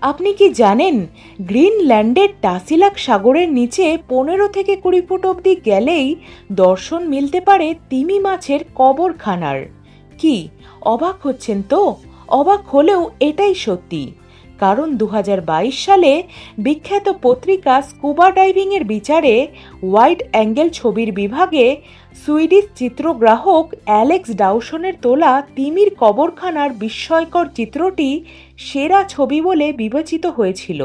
আপনি কি জানেন গ্রিনল্যান্ডের টাসিলাক সাগরের নিচে 15 থেকে 20 ফুট অবধি গেলেই দর্শন মিলতে পারে তিমি মাছের কবরখানার? কি অবাক হচ্ছেন তো? অবাক হলেও এটাই সত্যি। কারণ 2022 সালে বিখ্যাত পত্রিকা স্কুবা ডাইভিং এর বিচারে ওয়াইড অ্যাঙ্গেল ছবির বিভাগে সুইডিশ চিত্রগ্রাহক অ্যালেক্স ডাউসনের তোলা তিমির কবরখানার বিস্ময়কর চিত্রটি সেরা ছবি বলে বিবেচিত হয়েছিল।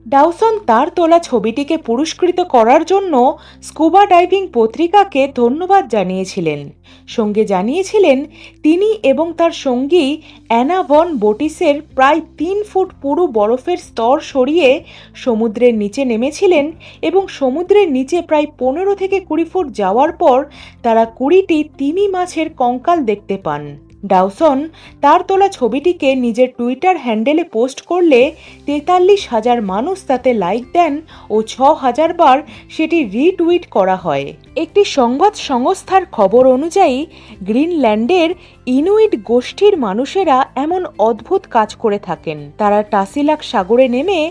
ডাউসন তার তোলা ছবিটিকে পুরস্কৃত করার জন্য স্কুবা ডাইভিং পত্রিকাকে ধন্যবাদ জানিয়েছিলেন। সঙ্গে জানিয়েছিলেন তিনি এবং তার সঙ্গী অ্যানা ভন বোটিসের প্রায় 3 ফুট পুরু বরফের স্তর সরিয়ে সমুদ্রের নিচে নেমেছিলেন এবং সমুদ্রের নিচে প্রায় 15 থেকে 20 ফুট যাওয়ার পর তারা 20টি তিমি মাছের কঙ্কাল দেখতে পান। ডাউসন তার তোলা ছবিটিকে নিজের টুইটার হ্যান্ডেলে পোস্ট করলে 43,000 মানুষ তাতে লাইক দেন ও 6,000 বার সেটি রিটুইট করা হয়। একটি সংবাদ সংস্থার খবর অনুযায়ী গ্রিনল্যান্ডের ইনুইট গোষ্ঠীর মানুষেরা এমন অদ্ভুত কাজ করে থাকেন। তারা টাসিলাক সাগরে নেমে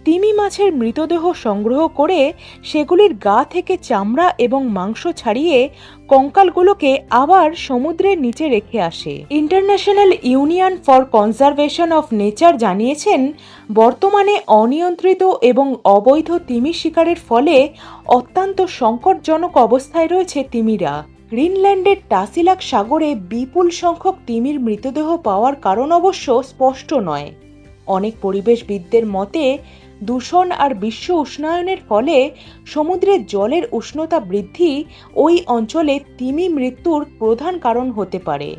তিমি মাছের মৃতদেহ সংগ্রহ করে সেগুলির গা থেকে চামড়া এবং মাংস ছাড়িয়ে কঙ্কালগুলোকে আবার সমুদ্রের নিচে রেখে আসে। International union for conservation of nature জানিয়েছেন, বর্তমানে অনিয়ন্ত্রিত এবং অবৈধ তিমি শিকারের ফলে অত্যন্ত সংকটজনক অবস্থায় রয়েছে তিমিরা। গ্রিনল্যান্ডের টাসিলাক সাগরে বিপুল সংখ্যক তিমির মৃতদেহ পাওয়ার কারণ অবশ্য স্পষ্ট নয়। অনেক পরিবেশবিদদের মতে দূষণ আর বিশ্ব উষ্ণায়নের ফলে সমুদ্রের জলের উষ্ণতা বৃদ্ধি ওই অঞ্চলে তিমি মৃত্যুর প্রধান কারণ হতে পারে।